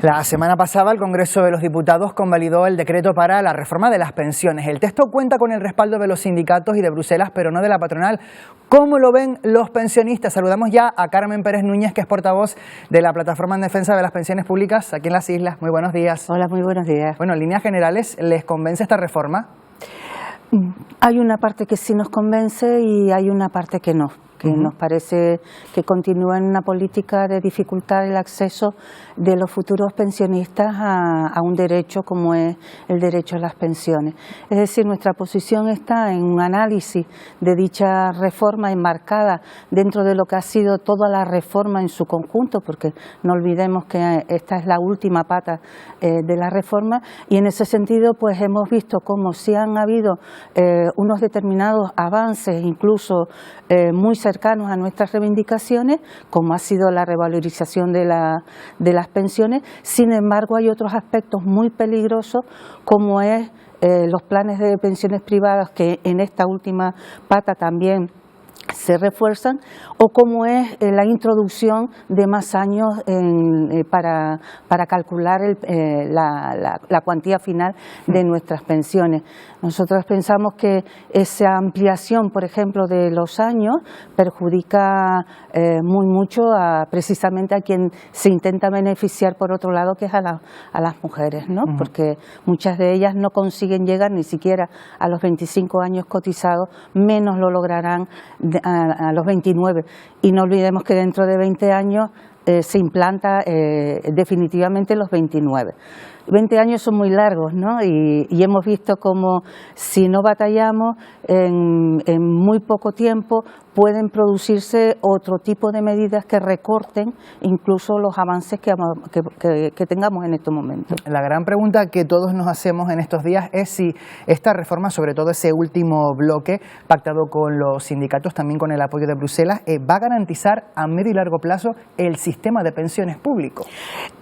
La semana pasada el Congreso de los Diputados convalidó el decreto para la reforma de las pensiones. El texto cuenta con el respaldo de los sindicatos y de Bruselas, pero no de la patronal. ¿Cómo lo ven los pensionistas? Saludamos ya a Carmen Pérez Núñez, que es portavoz de la Plataforma en Defensa de las Pensiones Públicas aquí en las Islas. Muy buenos días. Hola, muy buenos días. Bueno, en líneas generales, ¿les convence esta reforma? Hay una parte que sí nos convence y hay una parte que no. Que nos parece que continúa en una política de dificultar el acceso de los futuros pensionistas a un derecho como es el derecho a las pensiones. Es decir, nuestra posición está en un análisis de dicha reforma enmarcada dentro de lo que ha sido toda la reforma en su conjunto, porque no olvidemos que esta es la última pata de la reforma, y en ese sentido pues hemos visto cómo sí han habido unos determinados avances, incluso muy cercanos a nuestras reivindicaciones, como ha sido la revalorización de las pensiones. Sin embargo, hay otros aspectos muy peligrosos, como es los planes de pensiones privadas, que en esta última pata también se refuerzan, o como es la introducción de más años para calcular la cuantía final de nuestras pensiones. Nosotros pensamos que esa ampliación, por ejemplo, de los años perjudica muy mucho precisamente a quien se intenta beneficiar por otro lado, que es a las mujeres, ¿no? Porque muchas de ellas no consiguen llegar ni siquiera a los 25 años cotizados, menos lo lograrán a los 29, y no olvidemos que dentro de 20 años se implanta definitivamente los 29. 20 años son muy largos, ¿no? Y hemos visto como si no batallamos en muy poco tiempo pueden producirse otro tipo de medidas que recorten incluso los avances que tengamos en estos momentos. La gran pregunta que todos nos hacemos en estos días es si esta reforma, sobre todo ese último bloque pactado con los sindicatos, también con el apoyo de Bruselas, va a garantizar a medio y largo plazo el sistema de pensiones público.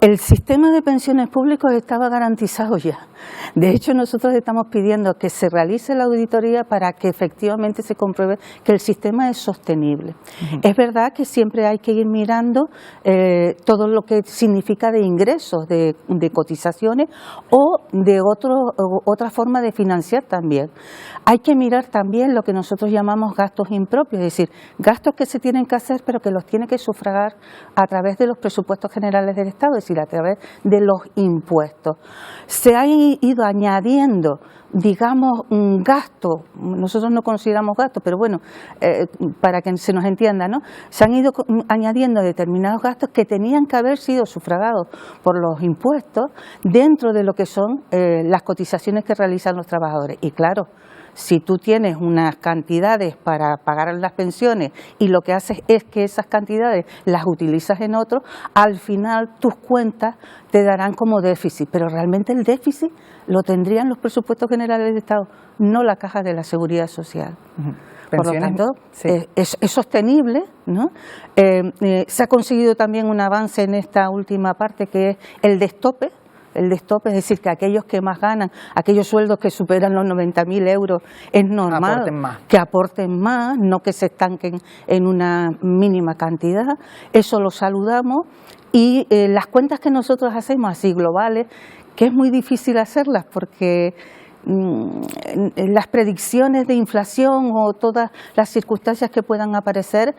El sistema de pensiones públicos estaba garantizado ya. De hecho, nosotros estamos pidiendo que se realice la auditoría para que efectivamente se compruebe que el sistema es sostenible. Es verdad que siempre hay que ir mirando todo lo que significa de ingresos, de cotizaciones o de otra forma de financiar también. Hay que mirar también lo que nosotros llamamos gastos impropios, es decir, gastos que se tienen que hacer pero que los tiene que sufragar a través de los presupuestos generales del Estado, es decir, a través de los impuestos. Se han ido añadiendo, digamos, un gasto, nosotros no consideramos gasto, pero bueno, para que se nos entienda, ¿no? Se han ido añadiendo determinados gastos que tenían que haber sido sufragados por los impuestos dentro de lo que son las cotizaciones que realizan los trabajadores. Y claro, si tú tienes unas cantidades para pagar las pensiones y lo que haces es que esas cantidades las utilizas en otro, al final tus cuentas te darán como déficit, pero realmente el déficit lo tendrían los presupuestos generales del Estado, no la Caja de la Seguridad Social. Por lo tanto, sí, es sostenible, ¿no? Se ha conseguido también un avance en esta última parte, que es el destope. El destope, es decir, que aquellos que más ganan, aquellos sueldos que superan los 90.000 euros, es normal que aporten más, no que se estanquen en una mínima cantidad. Eso lo saludamos, y las cuentas que nosotros hacemos así globales, que es muy difícil hacerlas porque las predicciones de inflación o todas las circunstancias que puedan aparecer,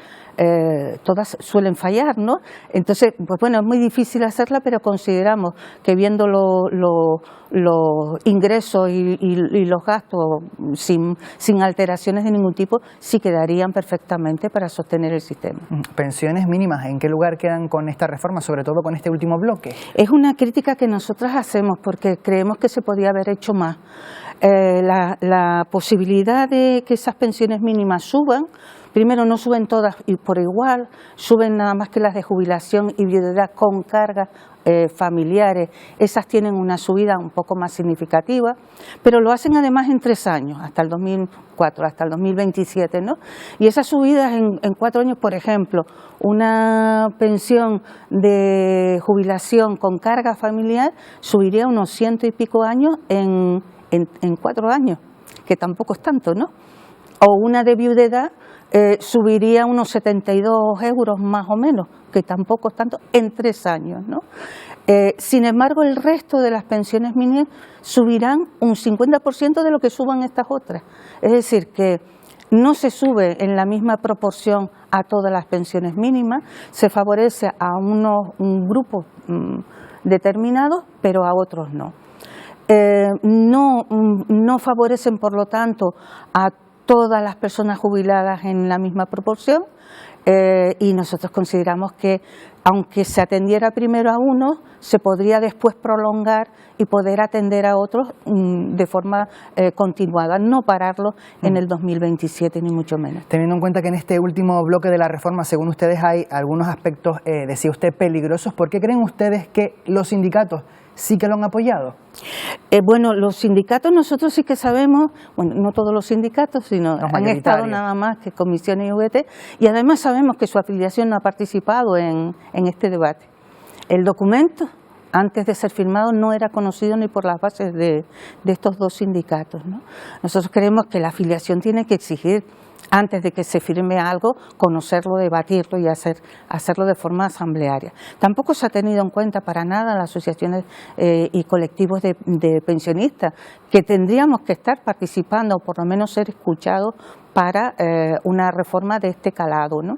todas suelen fallar, ¿no? Entonces, pues bueno, es muy difícil hacerla, pero consideramos que viendo los ingresos y los gastos sin alteraciones de ningún tipo, sí quedarían perfectamente para sostener el sistema. ¿Pensiones mínimas en qué lugar quedan con esta reforma, sobre todo con este último bloque? Es una crítica que nosotras hacemos porque creemos que se podía haber hecho más. La posibilidad de que esas pensiones mínimas suban, primero no suben todas y por igual, suben nada más que las de jubilación y viudedad con cargas familiares, esas tienen una subida un poco más significativa, pero lo hacen además en 3 años, hasta el 2004, hasta el 2027, ¿no? Y esas subidas en 4 años, por ejemplo, una pensión de jubilación con carga familiar subiría unos 100 y pico años en 4 años, que tampoco es tanto, ¿no? O una de viudedad subiría unos 72 euros más o menos, que tampoco es tanto, en 3 años, ¿no? Sin embargo, el resto de las pensiones mínimas subirán un 50% de lo que suban estas otras. Es decir, que no se sube en la misma proporción a todas las pensiones mínimas, se favorece a un grupo determinado, pero a otros no. No favorecen, por lo tanto, a todas las personas jubiladas en la misma proporción, y nosotros consideramos que, aunque se atendiera primero a uno, se podría después prolongar y poder atender a otros de forma continuada, no pararlo en el 2027 ni mucho menos. Teniendo en cuenta que en este último bloque de la reforma, según ustedes, hay algunos aspectos, decía usted, peligrosos, ¿por qué creen ustedes que los sindicatos sí que lo han apoyado? Bueno, los sindicatos nosotros sí que sabemos, bueno, no todos los sindicatos, sino han estado nada más que comisiones y VT, y además sabemos que su afiliación no ha participado en este debate. El documento, antes de ser firmado, no era conocido ni por las bases de estos dos sindicatos, ¿no? Nosotros creemos que la afiliación tiene que exigir, antes de que se firme algo, conocerlo, debatirlo y hacerlo de forma asamblearia. Tampoco se ha tenido en cuenta para nada las asociaciones y colectivos de pensionistas, que tendríamos que estar participando o por lo menos ser escuchados para una reforma de este calado, ¿no?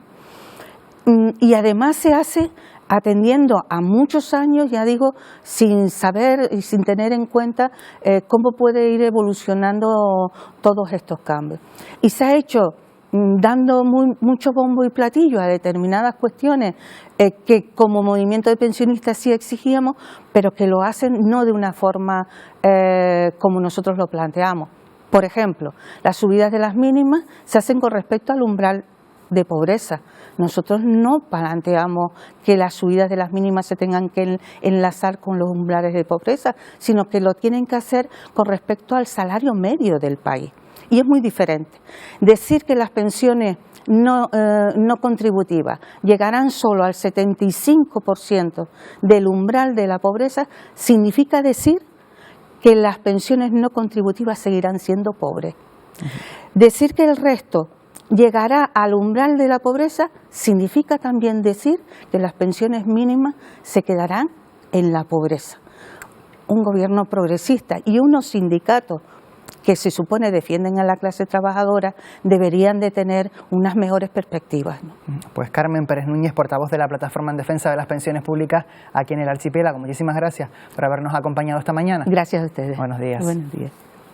Y además se hace atendiendo a muchos años, ya digo, sin saber y sin tener en cuenta cómo puede ir evolucionando todos estos cambios. Y se ha hecho dando mucho bombo y platillo a determinadas cuestiones que como movimiento de pensionistas sí exigíamos, pero que lo hacen no de una forma como nosotros lo planteamos. Por ejemplo, las subidas de las mínimas se hacen con respecto al umbral de pobreza. Nosotros no planteamos que las subidas de las mínimas se tengan que enlazar con los umbrales de pobreza, sino que lo tienen que hacer con respecto al salario medio del país. Y es muy diferente. Decir que las pensiones no contributivas llegarán solo al 75% del umbral de la pobreza significa decir que las pensiones no contributivas seguirán siendo pobres. Decir que el resto llegará al umbral de la pobreza significa también decir que las pensiones mínimas se quedarán en la pobreza. Un gobierno progresista y unos sindicatos que se supone defienden a la clase trabajadora deberían de tener unas mejores perspectivas, ¿no? Pues Carmen Pérez Núñez, portavoz de la Plataforma en Defensa de las Pensiones Públicas aquí en el Archipiélago, muchísimas gracias por habernos acompañado esta mañana. Gracias a ustedes. Buenos días. Buenos días.